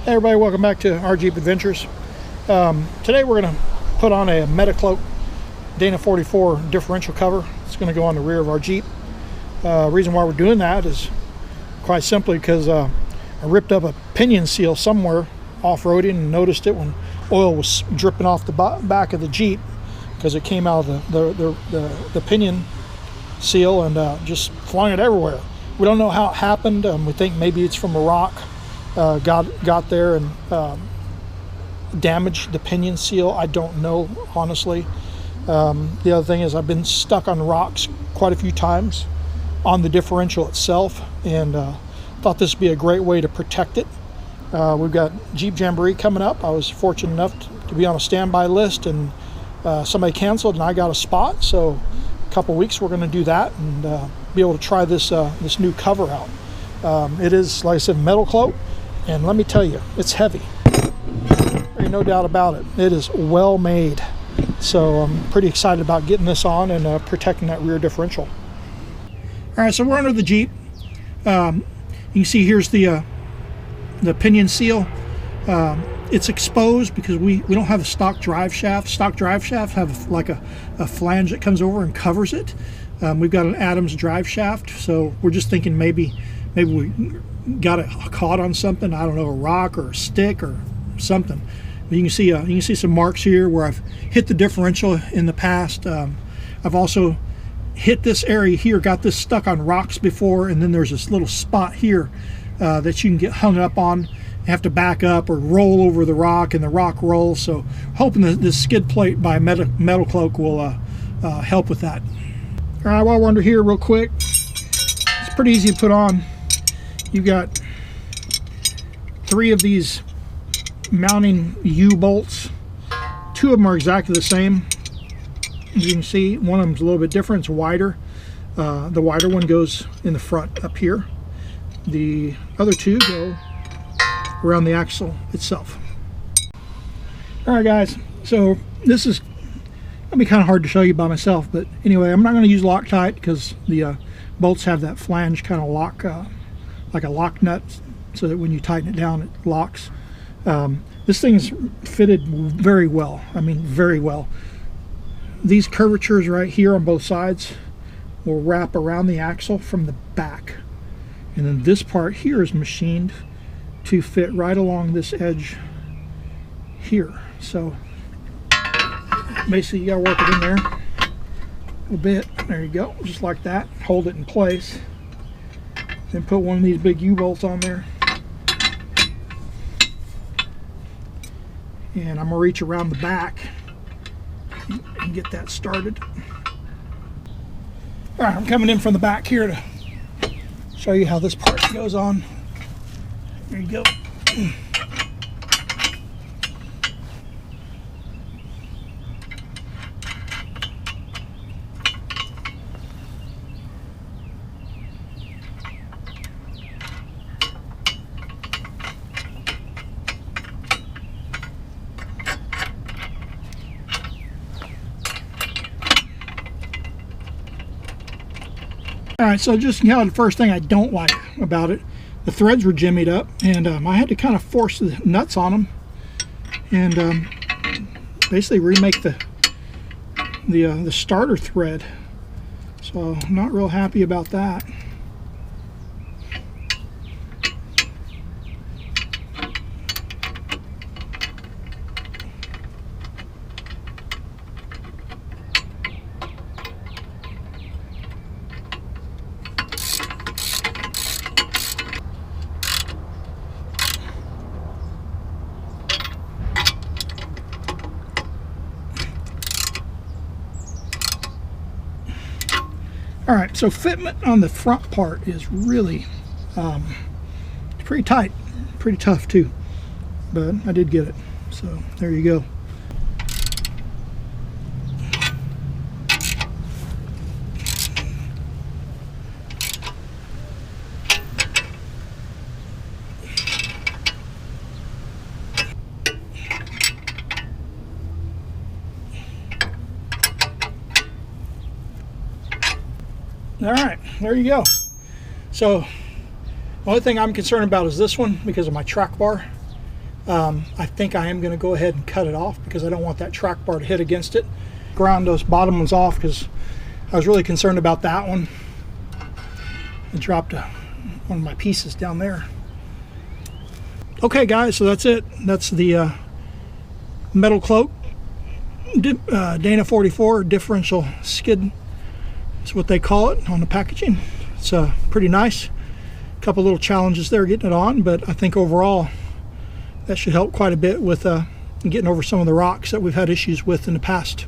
Hey everybody, welcome back to our Jeep Adventures. Today we're going to put on a MetalCloak Dana44 differential cover. It's going to go on the rear of our Jeep. Reason why we're doing that is quite simply because I ripped up a pinion seal somewhere off-roading and noticed it when oil was dripping off the back of the Jeep because it came out of the pinion seal and just flung it everywhere. We don't know how it happened. We think maybe it's from a rock. Got there and damaged the pinion seal. I don't know, honestly. The other thing is I've been stuck on rocks quite a few times on the differential itself, and thought this would be a great way to protect it. We've got Jeep Jamboree coming up. I was fortunate enough to be on a standby list, and somebody canceled and I got a spot, so a couple weeks we're going to do that and be able to try this this new cover out. It is, like I said, MetalCloak. And let me tell you, it's heavy. There ain't no doubt about it. It is well made. So I'm pretty excited about getting this on and protecting that rear differential. All right, so we're under the Jeep. You can see here's the pinion seal. It's exposed because we don't have a stock drive shaft. Stock drive shafts have like a flange that comes over and covers it. We've got an Adams drive shaft, so we're just thinking maybe we got it caught on something. I don't know, a rock or a stick or something. You can see some marks here where I've hit the differential in the past. I've also hit this area here, got this stuck on rocks before, and then there's this little spot here that you can get hung up on. You have to back up or roll over the rock, and the rock rolls. So hoping that this skid plate by MetalCloak will help with that. All right, while we're under here real quick, it's pretty easy to put on. You've got 3 of these mounting U-bolts. 2 of them are exactly the same. As you can see, one of them's a little bit different. It's wider. The wider one goes in the front up here. The other 2 go around the axle itself. All right, guys. So this is going to be kind of hard to show you by myself, but anyway, I'm not going to use Loctite because the bolts have that flange kind of lock, like a lock nut, so that when you tighten it down, it locks. This thing is fitted very well. I mean, very well. These curvatures right here on both sides will wrap around the axle from the back. And then this part here is machined to fit right along this edge here. So basically you gotta work it in there a little bit. There you go, just like that. Hold it in place. Then put one of these big U-bolts on there. And I'm gonna reach around the back and get that started. All right, I'm coming in from the back here to show you how this part goes on. There you go. All right, so just the first thing I don't like about it, the threads were jimmied up, and I had to kind of force the nuts on them and basically remake the starter thread. So I'm not real happy about that. All right, so fitment on the front part is really pretty tight, pretty tough too, but I did get it. So there you go. All right, there you go. So the only thing I'm concerned about is this one because of my track bar. I think I am going to go ahead and cut it off because I don't want that track bar to hit against it. Ground those bottom ones off because I was really concerned about that one. I dropped one of my pieces down there. Okay guys, so that's it. That's the MetalCloak Dana44 differential skid. That's what they call it on the packaging. It's pretty nice. A couple little challenges there getting it on, but I think overall that should help quite a bit with getting over some of the rocks that we've had issues with in the past.